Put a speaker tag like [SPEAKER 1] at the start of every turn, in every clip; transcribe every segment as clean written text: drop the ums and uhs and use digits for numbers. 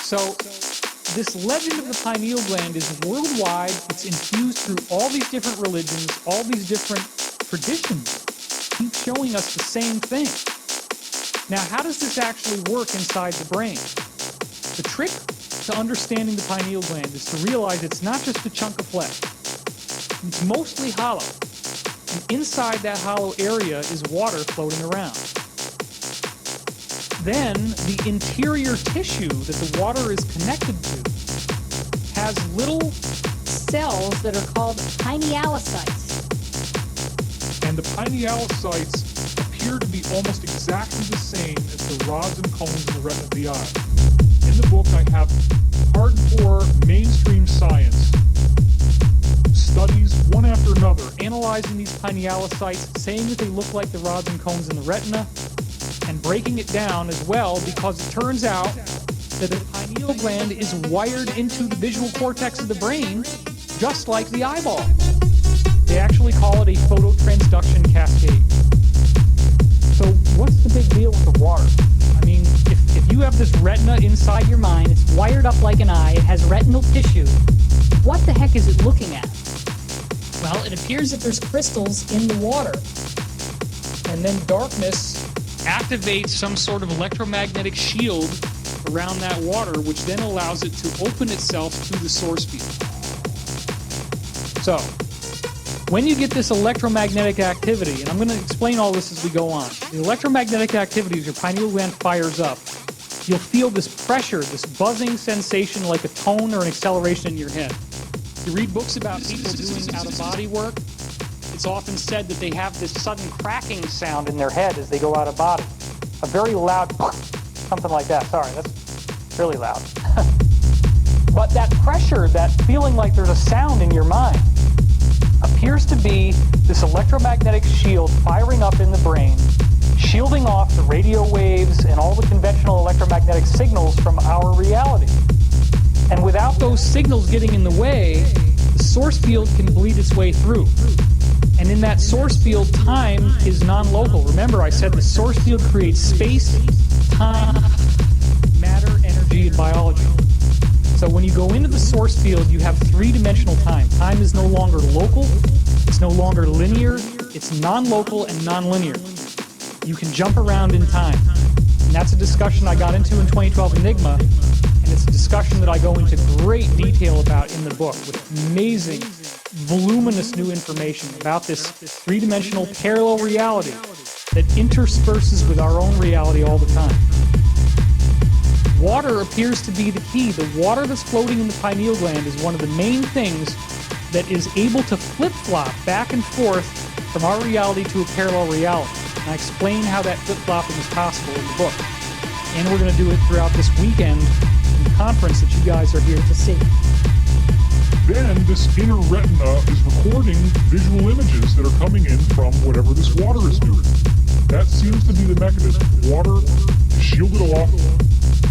[SPEAKER 1] So this legend of the pineal gland is worldwide. It's infused through all these different religions, all these different traditions. Keep showing us the same thing. Now, how does this actually work inside the brain? The trick to understanding the pineal gland is to realize it's not just a chunk of flesh. It's mostly hollow. And inside that hollow area is water floating around. Then, the interior tissue that the water is connected to has little
[SPEAKER 2] cells that are called pinealocytes.
[SPEAKER 3] And the pinealocytes appear to be almost exactly the same as the rods and cones in the retina of the eye. In the book, I have hardcore mainstream science studies, one after another,
[SPEAKER 1] analyzing these pinealocytes, saying that they look like the rods and cones in the retina, and breaking it down as well, because it turns out that the pineal gland is wired into the visual cortex of the brain, just like the eyeball. They actually call it a phototransduction cascade. So what's the big deal with the water? I mean, if you have this retina inside your mind, it's wired up like an eye, it has retinal tissue, what the heck is it looking at? Well, it appears that there's crystals in the water. And then darkness activates some sort of electromagnetic shield around that water, which then allows it to open itself to the source field. So, when you get this electromagnetic activity, and I'm going to explain all this as we go on, the electromagnetic activity as your pineal gland fires up, you'll feel this pressure, this buzzing sensation like a tone or an acceleration in your head. You read books about people doing out-of-body work, it's often said that they have this sudden cracking sound in their head as they go out of body. A very loud, something like that. Sorry, that's really loud. But that pressure, that feeling like there's a sound in your mind, appears to be this electromagnetic shield firing up in the brain, shielding off the radio waves and all the conventional electromagnetic signals from our reality. And without those signals getting in the way, the source field can bleed its way through. And in that source field, time is non-local. Remember, I said the source field creates space, time, matter, energy, and biology. So when you go into the source field, you have three-dimensional time. Time is no longer local, it's no longer linear, it's non-local and non-linear. You can jump around in time. And that's a discussion I got into in 2012 Enigma, and it's a discussion that I go into great detail about in the book with amazing, voluminous new information about this three-dimensional parallel reality that intersperses with our own reality all the time. Water appears to be the key. The water that's floating in the pineal gland is one of the main things that is able to flip-flop back and forth from our reality to a parallel reality. And I explain how that flip-flopping is possible in the book. And we're going to do it throughout this weekend in the conference that you guys are here to see.
[SPEAKER 3] then this inner retina is recording visual images that are coming in from whatever this water is doing. That seems to be the mechanism. Water is shielded off,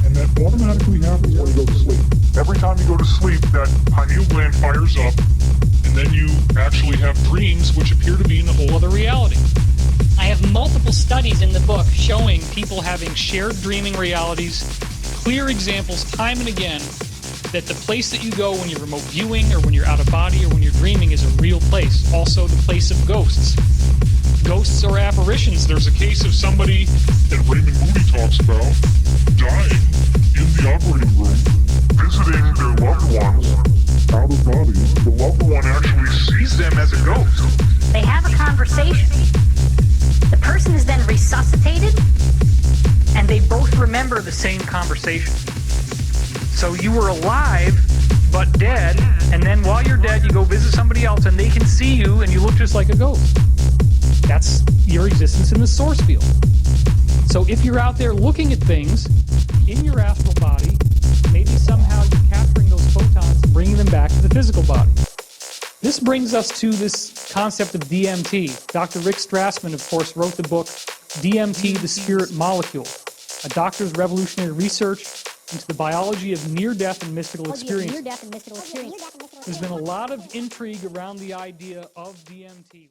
[SPEAKER 3] and that automatically happens when you go to sleep. Every time you go to sleep, that pineal gland fires up, and then you actually have dreams which appear to be in a whole other reality.
[SPEAKER 1] I have multiple studies in the book showing people having shared dreaming realities, clear examples time and again that the place that you go when you're remote viewing or when you're out of body or when you're dreaming is a real place. Also the place of ghosts. Ghosts or apparitions. There's a case of somebody
[SPEAKER 3] that Raymond Moody talks about dying in the operating room, visiting their loved ones out of body. The loved one actually sees them as a ghost.
[SPEAKER 2] They have a conversation. The person is then resuscitated,
[SPEAKER 1] and they both remember the same conversation. So you were alive, but dead, and then while you're dead, you go visit somebody else, and they can see you, and you look just like a ghost. That's your existence in the source field. So if you're out there looking at things in your astral body, maybe somehow you're capturing those photons and bringing them back to the physical body. This brings us to this concept of DMT. Dr. Rick Strassman, of course, wrote the book DMT, the Spirit Molecule, a doctor's revolutionary research into the biology of near-death and mystical experience. There's been a lot of intrigue around the idea of DMT.